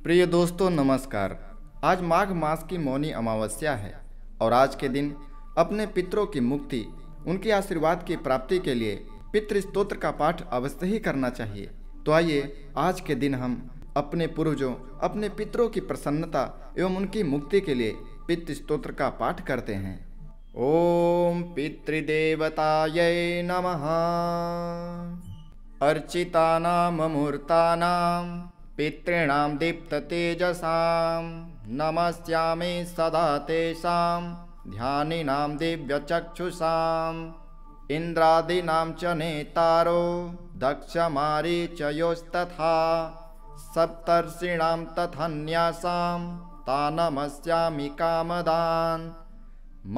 प्रिय दोस्तों नमस्कार। आज माघ मास की मौनी अमावस्या है और आज के दिन अपने पितरों की मुक्ति, उनके आशीर्वाद की प्राप्ति के लिए पितृ स्तोत्र का पाठ अवश्य ही करना चाहिए। तो आइए आज के दिन हम अपने पूर्वजों, अपने पितरों की प्रसन्नता एवं उनकी मुक्ति के लिए पितृ स्तोत्र का पाठ करते हैं। ओम पितृदेवतायै नमः। अर्चितानां मूर्तानां पितॄणां दीप्ततेजसां नमस्यामि सदा तेषां ध्यानिनां दिव्यचक्षुषाम् इन्द्रादीनां च नेतारो दक्षमारीचयोस्तथा सप्तर्षीणां तथान्यासां तान् नमस्यामि कामदान्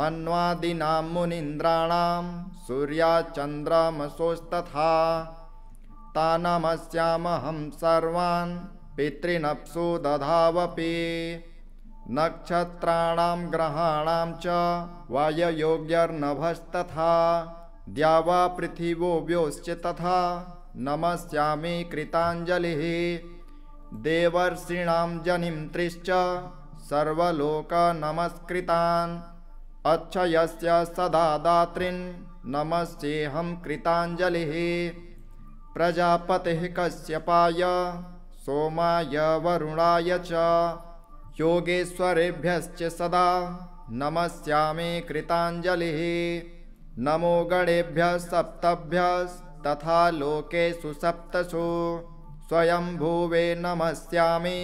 मन्वादीनां मुनीन्द्राणां सूर्याचन्द्रमसोस्तथा तान् नमस्यामहं सर्वान् पितॄनप्सु दधावपि नक्षत्राणां ग्रहाणां च वाययोग्यर्नभस्तथा द्यावा पृथिव्योश्च तथा नमस्यामि कृताञ्जलिः देवर्षीणां जनिमन्त्रिश्च सर्वलोकनमस्कृतान् अक्षयस्य सदा दातॄन् नमस्येऽहं कृताञ्जलिः प्रजापतिः कश्यपाय सोमाय वरुणाय च योगेश्वरेभ्यश्च सदा नमस्यामि कृताञ्जलिः नमो गणेभ्यः सप्तभ्यस्तथा लोकेषु सप्तसु स्वयंभुवे नमस्यामि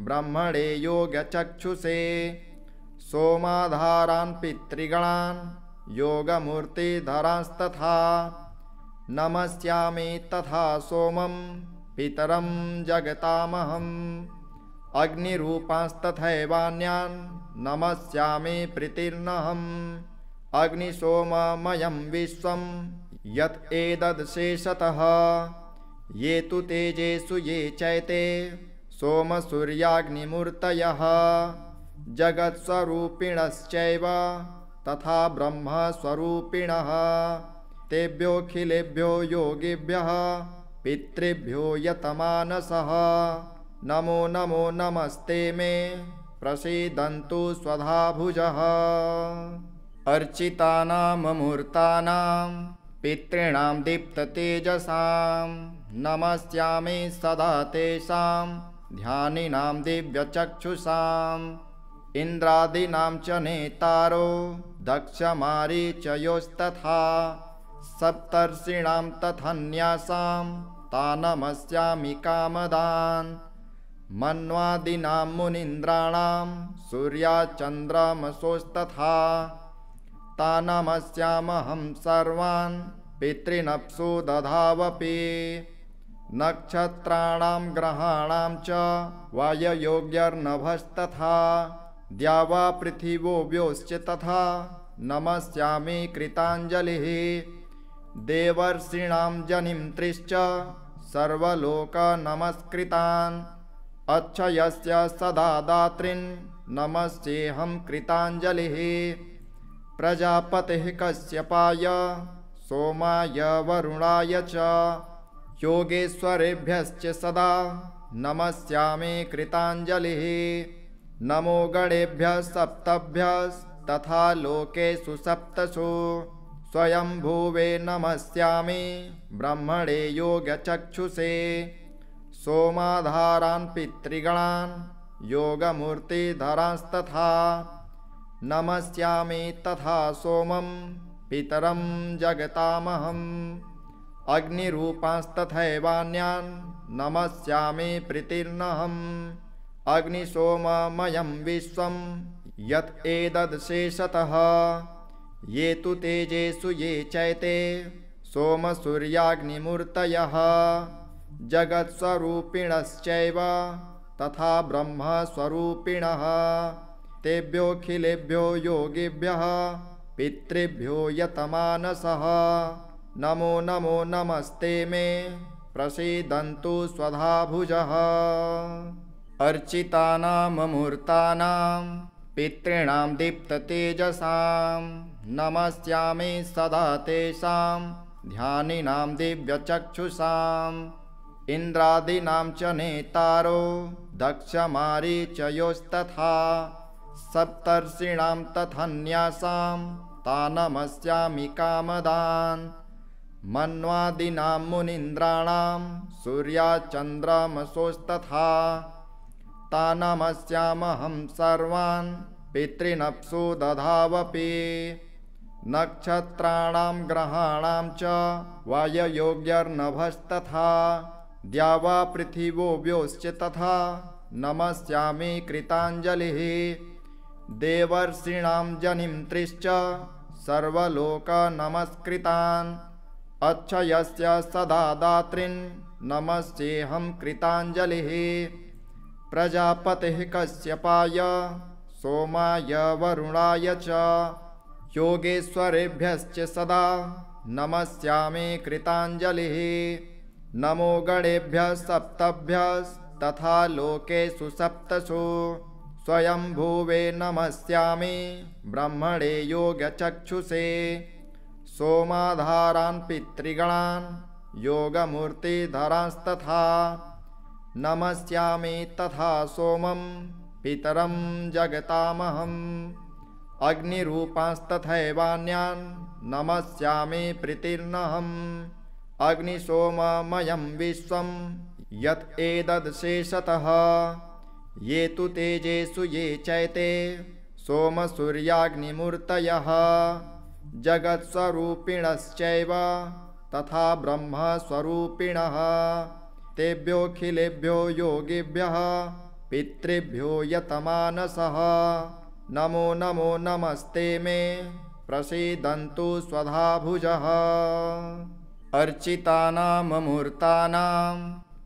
ब्रह्मणे योगचक्षुषे सोमाधारान् पितृगणान् योगमूर्तिधरांस्तथा नमस्यामि तथा सोमं पितरं जगतामहम् अग्निरूपांस्तथैवान्यान् नमस्यामि प्रीतिर्नहम् अग्निसोममयं विश्वं यत् एतद्शेषतः ये तु तेजेषु ये चैते सोमसूर्याग्निमूर्तयः जगत्स्वरूपिणश्चैव तथा ब्रह्मस्वरूपिणः तेभ्योऽखिलेभ्यो योगिभ्यः पितृभ्यो यतमानसः नमो नमो नमस्ते मे प्रसीदन्तु स्वधा भुजः। अर्चितानां मूर्तानां पितॄणां दीप्ततेजसां नमस्यामि सदा तेषां ध्यानिनां दिव्यचक्षुषाम् इन्द्रादीनां च नेतारो दक्षमारीचयोस्तथा सप्तर्षीणां तथान्यासां तान् नमस्यामि कामदान् मन्वादीनां मुनीन्द्राणां सूर्याचन्द्रमसोस्तथा तान् नमस्यामहं सर्वान् पितॄनप्सु दधावपि नक्षत्राणां ग्रहाणां च वाययोग्यर्नभस्तथा द्यावा पृथिव्योश्च तथा नमस्यामि कृताञ्जलिः देवर्षीणां जनिमन्त्रिश्च सर्वलोकनमस्कृतान् अक्षयस्य सदा दातॄन् नमस्येऽहं कृताञ्जलिः प्रजापतिः कश्यपाय सोमाय वरुणाय च योगेश्वरेभ्यश्च सदा नमस्यामि कृताञ्जलिः नमो गणेभ्यः सप्तभ्यस्तथा लोकेषु सप्तसु स्वयंभुवे नमस्यामि ब्रह्मणे योगचक्षुषे सोमाधारान् पितृगणान् योगमूर्तिधरांस्तथा नमस्यामि तथा सोमं पितरं जगतामहम् अग्निरूपांस्तथैवान्यान् नमस्यामि प्रीतिर्नहम् अग्निसोममयं विश्वं यत् एतद्शेषतः ये तु तेजेषु ये चैते सोमसूर्याग्निमूर्तयः जगत्स्वरूपिणश्चैव तथा ब्रह्मस्वरूपिणः तेभ्योऽखिलेभ्यो योगिभ्यः पितृभ्यो यतमानसः नमो नमो नमस्ते मे प्रसीदन्तु स्वधा भुजः। अर्चितानां मूर्तानां पितॄणां दीप्ततेजसां नमस्यामि सदा तेषां ध्यानिनां दिव्यचक्षुषाम् इन्द्रादीनां च नेतारो दक्षमारीचयोस्तथा सप्तर्षीणां तथान्यासां तानमस्यामि कामदान् मन्वादीनां मुनीन्द्राणां सूर्याचन्द्रमसोस्तथा तानमस्यामहं सर्वान् पितॄनप्सु दधावपि नक्षत्राणां ग्रहाणां च वाययोग्यर्नभस्तथा द्यावा पृथिवोऽव्योश्च तथा नमस्यामि कृताञ्जलिः देवर्षीणां जनिमन्त्रिश्च सर्वलोकनमस्कृतान् अच्छयस्य सदा दातॄन् नमस्येऽहं कृताञ्जलिः प्रजापतिः कश्यपाय सोमाय वरुणाय च योगेश्वरेभ्यश्च सदा नमस्यामि कृताञ्जलिः नमो गणेभ्यः सप्तभ्यस्तथा लोकेषु सप्तसु स्वयंभुवे नमस्यामि ब्रह्मणे योगचक्षुषे सोमाधारान् पितृगणान् योगमूर्तिधरांस्तथा नमस्यामि तथा सोमं पितरं जगतामहम् अग्निरूपांस्तथैवान्यान् नमस्यामि प्रीतिर्नहम् अग्निसोममयं विश्वं यत् एतदशेषतः ये तु तेजेषु ये चैते सोमसूर्याग्निमूर्तयः जगत्स्वरूपिणश्चैव तथा ब्रह्मस्वरूपिणः तेभ्योऽखिलेभ्यो योगिभ्यः पितृभ्यो यतमानसः नमो नमो नमस्ते मे प्रसीदन्तु स्वधाभुजः अर्चितानाममूर्तानां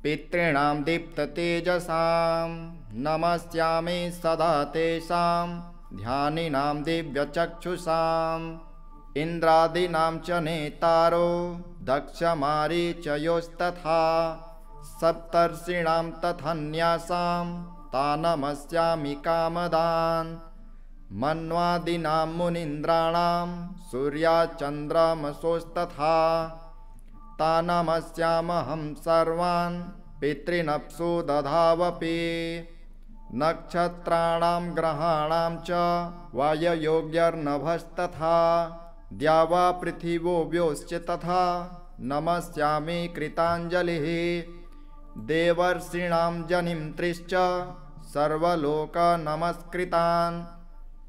पितॄणां दीप्ततेजसां नमस्यामि सदा तेषां ध्यानिनां दिव्यचक्षुषाम् इन्द्रादीनां च नेतारो दक्षमारीचयोस्तथा सप्तर्षीणां तथान्यासां तानमस्यामि कामदान् मन्वादीनां मुनीन्द्राणां सूर्याचन्द्रमसोस्तथा तानमस्यामहं सर्वान् पितॄनप्सु दधावपि नक्षत्राणां ग्रहाणां च वाययोग्यर्नभस्तथा द्यावा पृथिवोऽव्योश्च तथा नमस्यामि कृताञ्जलिः देवर्षीणां जनिमन्त्रिश्च सर्वलोकनमस्कृतान्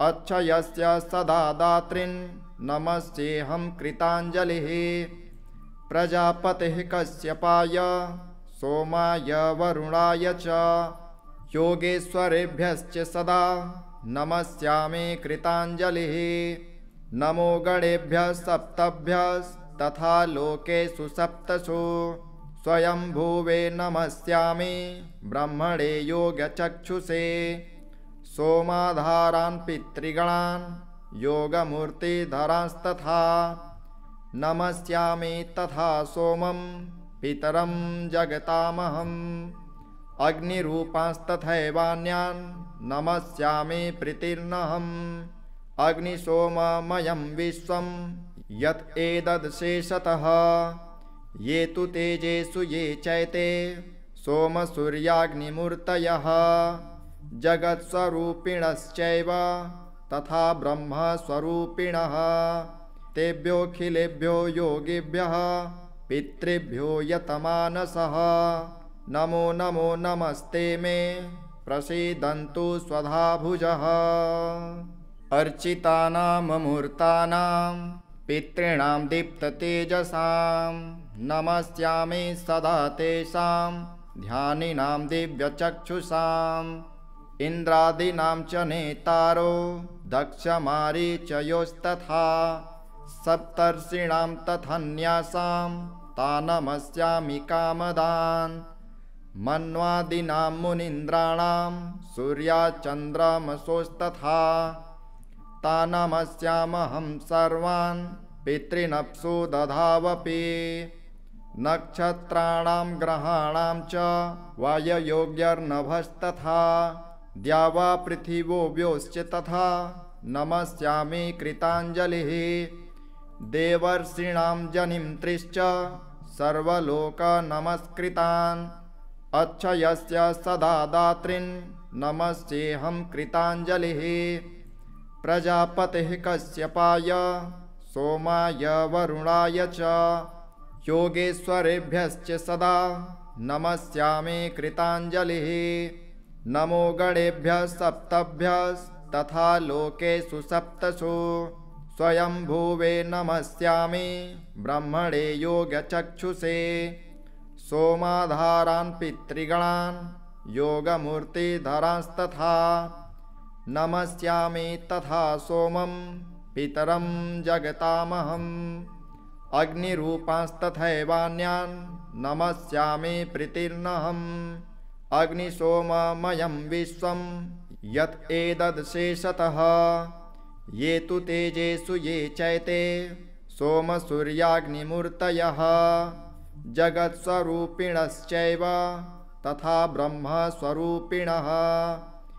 अच्छयस्य सदा दातॄन् नमस्येऽहं कृताञ्जलिः प्रजापतिः कश्यपाय सोमाय वरुणाय च योगेश्वरेभ्यश्च सदा नमस्यामि कृताञ्जलिः नमो गणेभ्यः सप्तभ्यस्तथा लोकेषु सप्तसु स्वयंभुवे नमस्यामि ब्रह्मणे योगचक्षुषे सोमाधारान् पितृगणान् योगमूर्तिधरांस्तथा नमस्यामि तथा सोमं पितरं जगतामहम् अग्निरूपांस्तथैवान्यान् नमस्यामि प्रीतिर्नहम् अग्निसोममयं विश्वं यत् एतदशेषतः ये तु तेजेषु ये चैते सोमसूर्याग्निमूर्तयः जगत्स्वरूपिणश्चैव तथा ब्रह्मस्वरूपिणः तेभ्योऽखिलेभ्यो योगिभ्यः पितृभ्यो यतमानसः नमो नमो नमस्ते मे प्रसीदन्तु स्वधाभुजः अर्चितानाममूर्तानां पितॄणां दीप्ततेजसां नमस्यामि सदा तेषां ध्यानिनां दिव्यचक्षुषाम् इन्द्रादीनां च नेतारो दक्षमारीचयोस्तथा सप्तर्षीणां तथान्यासां तानमस्यामि कामदान् मन्वादीनां मुनीन्द्राणां सूर्याचन्द्रमसोस्तथा तानमस्यामहं सर्वान् पितॄनप्सु दधावपि नक्षत्राणां ग्रहाणां च वाययोग्यर्नभस्तथा द्यावा पृथिवोऽव्योश्च तथा नमस्यामि कृताञ्जलिः देवर्षीणां जनिमन्त्रिश्च सर्वलोकनमस्कृतान् अच्छयस्य सदा दातॄन् नमस्येऽहं कृताञ्जलिः। प्रजापतिः कश्यपाय सोमाय वरुणाय च योगेश्वरेभ्यश्च सदा नमस्यामि कृताञ्जलिः। नमो गणेभ्यः सप्तभ्यस्तथा लोकेषु सप्तसु स्वयंभुवे नमस्यामि ब्रह्मणे योगचक्षुषे। सोमाधारान् पितृगणान् योगमूर्तिधरांस्तथा नमस्यामि तथा सोमं पितरं जगतामहम्। अग्निरूपांस्तथैवान्यान् नमस्यामि प्रीतिर्नहम्। अग्निसोममयं विश्वं यत् एतदशेषतः ये तु तेजेषु ये चैते सोमसूर्याग्निमूर्तयः जगत्स्वरूपिणश्चैव तथा ब्रह्मस्वरूपिणः।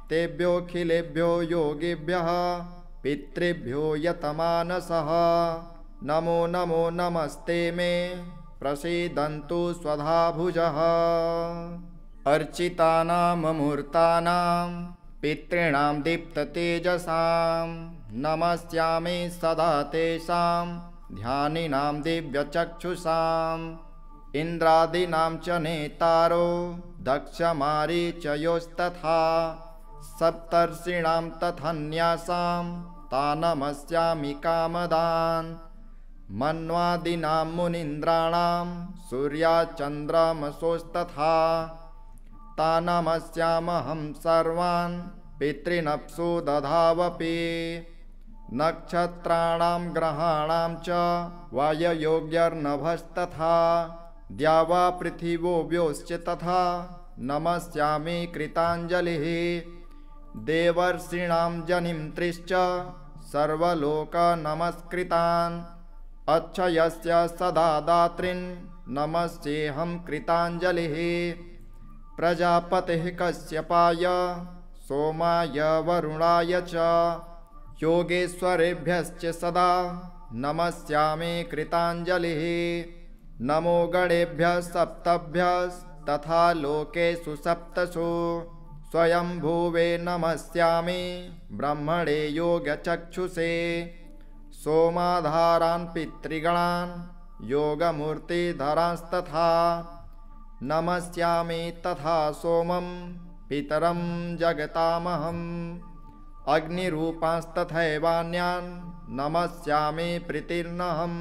तेभ्योऽखिलेभ्यो योगिभ्यः पितृभ्यो यतमानसः नमो नमो नमस्ते मे प्रसीदन्तु स्वधाभुजः। अर्चितानाममूर्तानां पितॄणां दीप्ततेजसां नमस्यामि सदा तेषां ध्यानिनां दिव्यचक्षुषाम्। इन्द्रादीनां च नेतारो दक्षमारीचयोस्तथा सप्तर्षीणां तथान्यासां तान् नमस्यामि कामदान्। मन्वादीनां मुनीन्द्राणां सूर्याचन्द्रमसोस्तथा तान् नमस्यामहं सर्वान् पितॄनप्सु दधावपि। नक्षत्राणां ग्रहाणां च वाययोग्यर्नभस्तथा द्यावा पृथिव्योऽव्योश्च तथा नमस्यामि कृताञ्जलिः। देवर्षीणां जनिमन्त्रिश्च सर्वलोकनमस्कृतान् अच्छयस्य सदा दातॄन् नमस्येऽहं कृताञ्जलिः। प्रजापतिः कश्यपाय सोमाय वरुणाय च योगेश्वरेभ्यश्च सदा नमस्यामि कृताञ्जलिः। नमो गणेभ्यः सप्तभ्यस्तथा लोकेषु सप्तसु स्वयंभुवे नमस्यामि ब्रह्मणे योगचक्षुषे। सोमाधारान् पितृगणान् योगमूर्तिधरांस्तथा नमस्यामि तथा सोमं पितरं जगतामहम्। अग्निरूपांस्तथैवान्यान् नमस्यामि प्रीतिर्नहम्।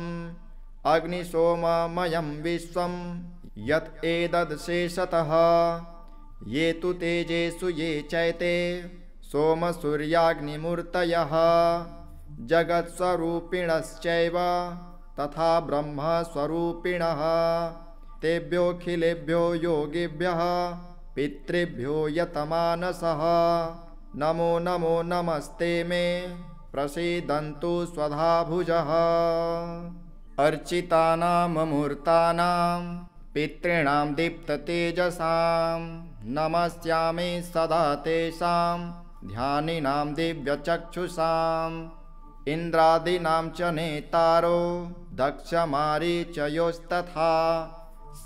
अग्निसोममयं विश्वं यत् एतदशेषतः ये तु तेजेषु ये चैते सोमसूर्याग्निमूर्तयः जगत्स्वरूपिणश्चैव तथा ब्रह्मस्वरूपिणः। तेभ्योऽखिलेभ्यो योगिभ्यः पितृभ्यो यतमानसः नमो नमो नमस्ते मे प्रसीदन्तु स्वधाभुजः। अर्चितानाममूर्तानां पितॄणां दीप्ततेजसां नमस्यामि सदा तेषां ध्यानिनां दिव्यचक्षुषाम्। इन्द्रादीनां च नेतारो दक्षमारीचयोस्तथा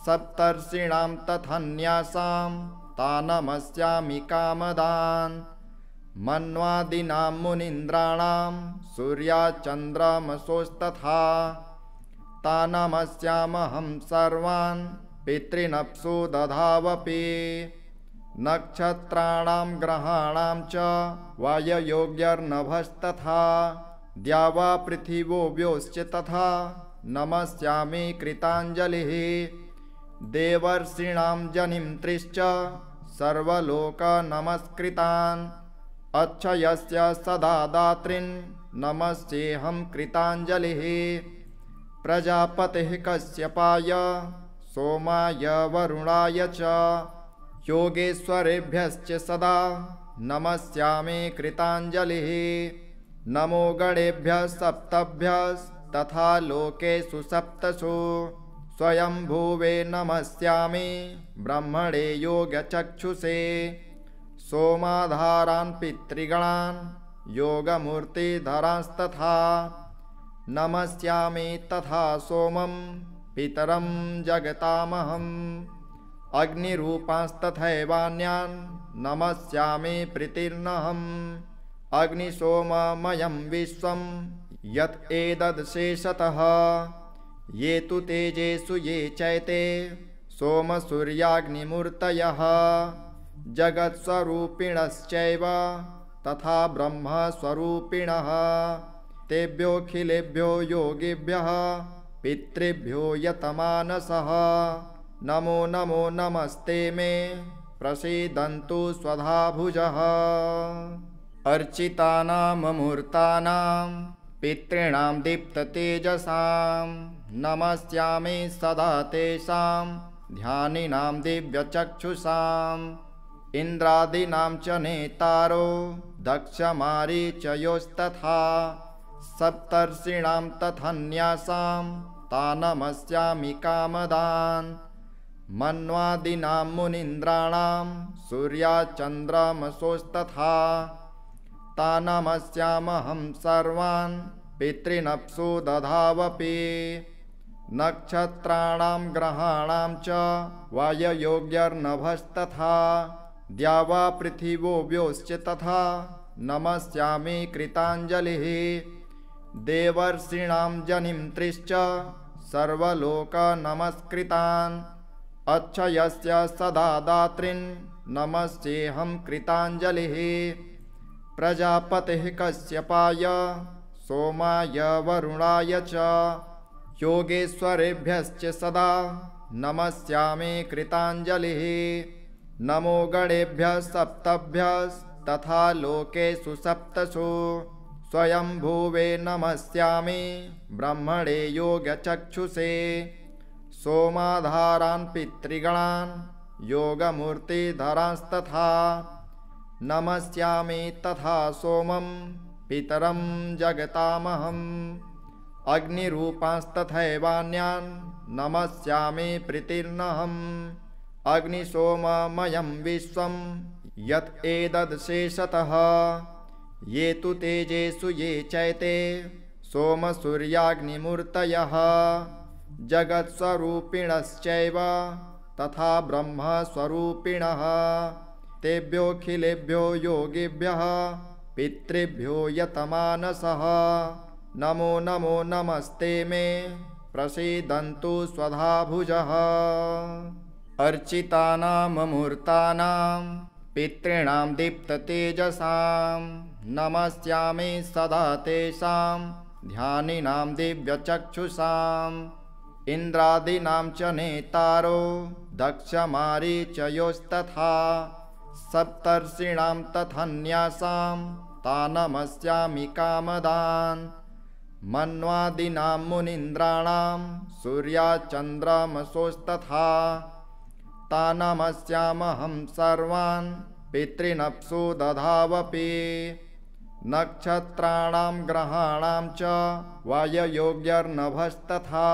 सप्तर्षीणां तथान्यासां तान् नमस्यामि कामदान्। मन्वादीनां मुनीन्द्राणां सूर्याचन्द्रमसोस्तथा तान् नमस्यामहं सर्वान् पितॄनप्सु दधावपि। नक्षत्राणां ग्रहाणां च वाययोग्यर्नभस्तथा द्यावा पृथिव्योऽव्योश्च तथा नमस्यामि कृताञ्जलिः। देवर्षीणां जनिमन्त्रिश्च सर्वलोकनमस्कृतान् अच्छयस्य सदा दातॄन् नमस्येऽहं कृताञ्जलिः। प्रजापतिः कश्यपाय सोमाय वरुणाय च योगेश्वरेभ्यश्च सदा नमस्यामि कृताञ्जलिः। नमो गणेभ्यः सप्तभ्यस्तथा लोकेषु सप्तसु स्वयंभुवे नमस्यामि ब्रह्मणे योगचक्षुषे। सोमाधारान् पितृगणान् योगमूर्तिधरांस्तथा नमस्यामि तथा सोमं पितरं जगतामहम्। अग्निरूपांस्तथैवान्यान् नमस्यामि प्रीतिर्नहम् अग्निसोममयं विश्वं यत् एतद्शेषतः ये तु तेजेषु ये चैते सोमसूर्याग्निमूर्तयः जगत्स्वरूपिणश्चैव तथा ब्रह्मस्वरूपिणः तेभ्योऽखिलेभ्यो योगिभ्यः पितृभ्यो यतमानसः नमो नमो नमस्ते मे प्रसीदन्तु स्वधाभुजः अर्चितानाममूर्तानां पितॄणां दीप्ततेजसां नमस्यामि सदा तेषां ध्यानिनां दिव्यचक्षुषाम् इन्द्रादीनां च नेतारो दक्षमारीचयोस्तथा सप्तर्षीणां तथन्यासां तानमस्यामि कामदान् मन्वादीनां मुनीन्द्राणां सूर्याचन्द्रमसोस्तथा तानमस्यामहं सर्वान् पितॄनप्सु दधावपि नक्षत्राणां ग्रहाणां च वाययोग्यर्नभस्तथा द्यावा पृथिवो व्योश्च तथा नमस्यामि कृताञ्जलिः देवर्षीणां जनिमन्त्रिश्च सर्वलोकनमस्कृतान् अक्षयस्य सदा दातॄन् नमस्येऽहं कृताञ्जलिः प्रजापतिः कश्यपाय सोमाय वरुणाय च योगेश्वरेभ्यश्च सदा नमस्यामि कृताञ्जलिः नमो गणेभ्यः सप्तभ्यस्तथा लोकेषु सप्तसु स्वयंभुवे नमस्यामि ब्रह्मणे योगचक्षुषे सोमाधारान् पितृगणान् योगमूर्तिधरांस्तथा नमस्यामि तथा सोमं पितरं जगतामहम् अग्निरूपांस्तथैवान्यान् नमस्यामि प्रीतिर्नहम् अग्निसोममयं विश्वं यत् एतद्शेषतः ये तु तेजेषु ये चैते सोमसूर्याग्निमूर्तयः जगत्स्वरूपिणश्चैव तथा ब्रह्मस्वरूपिणः तेभ्योऽखिलेभ्यो योगिभ्यः पितृभ्यो यतमानसः नमो नमो नमस्ते मे प्रसीदन्तु स्वधाभुजः अर्चितानाममूर्तानां पितॄणां दीप्ततेजसां नमस्यामि सदा तेषां ध्यानिनां दिव्यचक्षुषाम् इन्द्रादीनां च नेतारो दक्षमारीचयोस्तथा सप्तर्षीणां तथन्यासां तानमस्यामि कामदान् मन्वादीनां मुनीन्द्राणां सूर्याचन्द्रमसोस्तथा तानमस्यामहं सर्वान् पितॄनप्सु दधावपि नक्षत्राणां ग्रहाणां च वाययोग्यर्नभस्तथा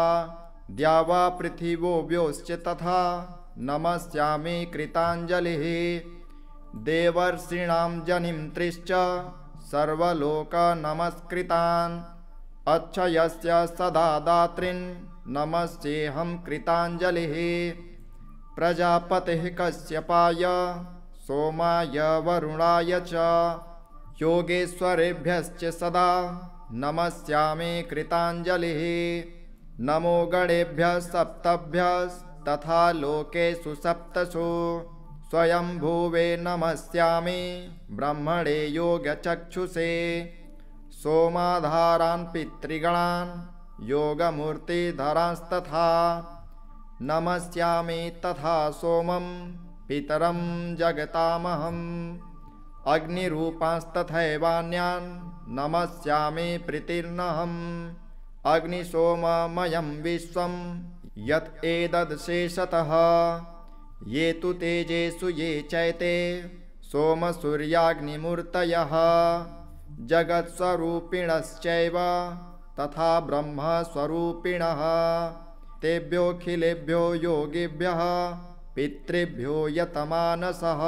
द्यावा पृथिवो व्योश्च तथा नमस्यामि कृताञ्जलिः देवर्षीणां जनिमन्त्रिश्च सर्वलोकनमस्कृतान् अक्षयस्य सदा दातॄन् नमस्येऽहं कृताञ्जलिः प्रजापतिः कश्यपाय सोमाय वरुणाय च योगेश्वरेभ्यश्च सदा नमस्यामि कृताञ्जलिः नमो गणेभ्यः सप्तभ्यस्तथा लोकेषु सप्तसु स्वयंभुवे नमस्यामि ब्रह्मणे योगचक्षुषे सोमाधारान् पितृगणान् योगमूर्तिधरांस्तथा नमस्यामि तथा सोमं पितरं जगतामहम् अग्निरूपांस्तथैवान्यान् नमस्यामि प्रीतिर्नहम् अग्निसोममयं विश्वं यत् एतद्शेषतः ये तु तेजेषु ये चैते सोमसूर्याग्निमूर्तयः जगत्स्वरूपिणश्चैव तथा ब्रह्मस्वरूपिणः तेभ्योऽखिलेभ्यो योगिभ्यः पितृभ्यो यतमानसः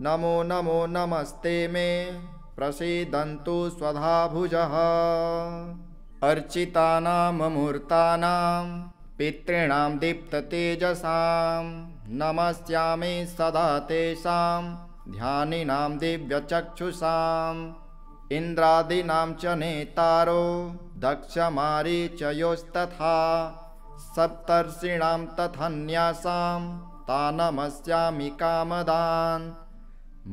नमो नमो नमस्ते मे प्रसीदन्तु स्वधाभुजः अर्चितानाममूर्तानां पितॄणां दीप्ततेजसां नमस्यामि सदा तेषां ध्यानिनां दिव्यचक्षुषाम् इन्द्रादीनां च नेतारो दक्षमारीचयोस्तथा सप्तर्षीणां तथान्यासां तानमस्यामि कामदान्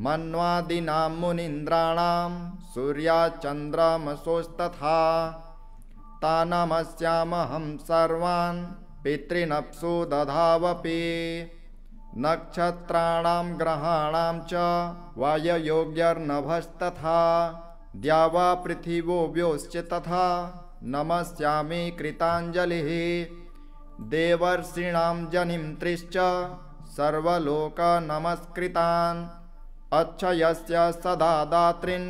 मन्वादीनां मुनीन्द्राणां सूर्याचन्द्रमसोस्तथा तानमस्यामहं सर्वान् पितॄनप्सु दधावपि नक्षत्राणां ग्रहाणां च वाययोग्यर्नभस्तथा द्यावा पृथिवो व्योश्च तथा नमस्यामि कृताञ्जलिः देवर्षीणां जनिं त्रिश्च सर्वलोकनमस्कृतान् अच्छयस्य सदा दातॄन्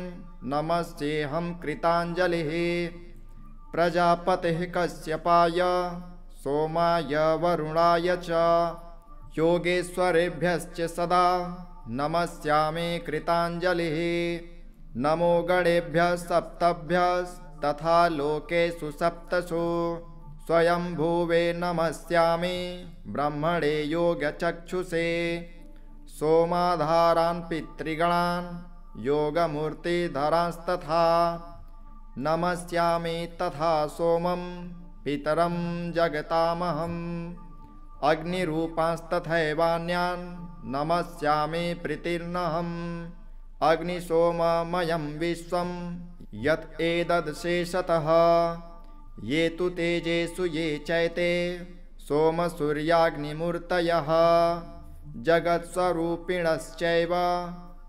नमस्येऽहं कृताञ्जलिः प्रजापतिः कश्यपाय सोमाय वरुणाय च योगेश्वरेभ्यश्च सदा नमस्यामि कृताञ्जलिः नमो गणेभ्यः सप्तभ्यस्तथा लोकेषु सप्तसु स्वयंभुवे नमस्यामि ब्रह्मणे योगचक्षुषे सोमाधारान् पितृगणान् योगमूर्तिधरांस्तथा नमस्यामि तथा सोमं पितरं जगतामहम् अग्निरूपांस्तथैवान्यान् नमस्यामि प्रीतिर्नहम् अग्निसोममयं विश्वं यत् एतद्शेषतः ये तु तेजेषु ये चैते सोमसूर्याग्निमूर्तयः जगत्स्वरूपिणश्चैव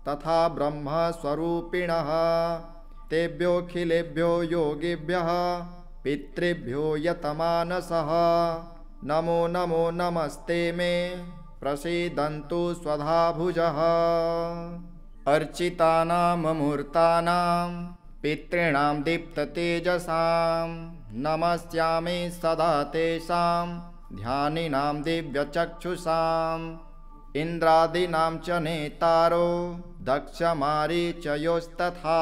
तथा ब्रह्मस्वरूपिणः तेभ्योऽखिलेभ्यो योगिभ्यः पितृभ्यो यतमानसः नमो नमो नमस्ते मे प्रसीदन्तु स्वधा भुजः अर्चितानाममूर्तानां पितॄणां दीप्ततेजसां नमस्यामि सदा तेषां ध्यानिनां दिव्यचक्षुषाम् इन्द्रादीनां च नेतारो दक्षमारीचयोस्तथा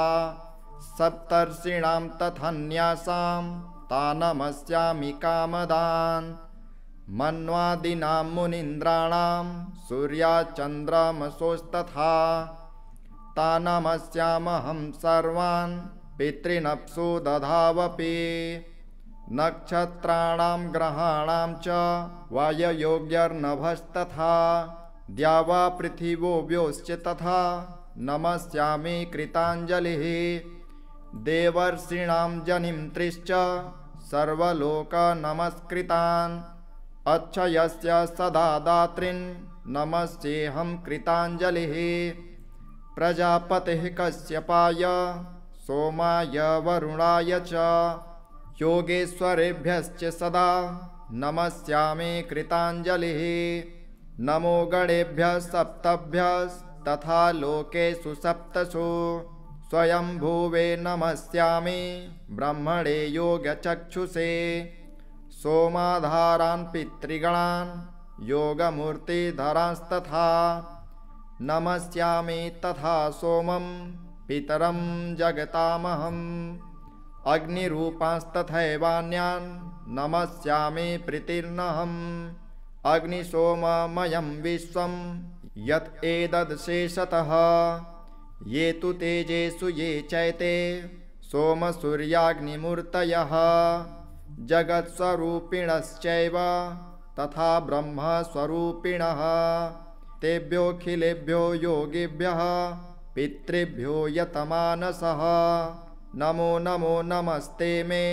सप्तर्षीणां तथान्यासां तानमस्यामि कामदान् मन्वादीनां मुनीन्द्राणां सूर्याचन्द्रमसोस्तथा तानमस्यामहं सर्वान् पितॄनप्सु दधावपि नक्षत्राणां ग्रहाणां च वाययोग्यर्नभस्तथा द्यावा पृथिवो व्योश्च तथा नमस्यामि कृताञ्जलिः देवर्षीणां जनिं त्रिश्च सर्वलोकनमस्कृतान् अच्छयस्य सदा दातॄन् नमस्येऽहं कृताञ्जलिः प्रजापतिः कश्यपाय सोमाय वरुणाय च योगेश्वरेभ्यश्च सदा नमस्यामि कृताञ्जलिः नमो गणेभ्यः सप्तभ्यस्तथा लोकेषु सप्तसु स्वयंभुवे नमस्यामि ब्रह्मणे योगचक्षुषे सोमाधारान् पितृगणान् योगमूर्तिधरांस्तथा नमस्यामि तथा सोमं पितरं जगतामहम् अग्निरूपांस्तथैवान्यान् नमस्यामि प्रीतिर्नहम् अग्निसोममयं विश्वं यत् एतद्शेषतः ये तु तेजेषु ये चैते सोमसूर्याग्निमूर्तयः जगत्स्वरूपिणश्चैव तथा ब्रह्मस्वरूपिणः तेभ्योऽखिलेभ्यो योगिभ्यः पितृभ्यो यतमानसः नमो नमो नमस्ते मे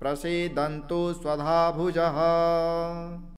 प्रसीदन्तु स्वधा भुजः।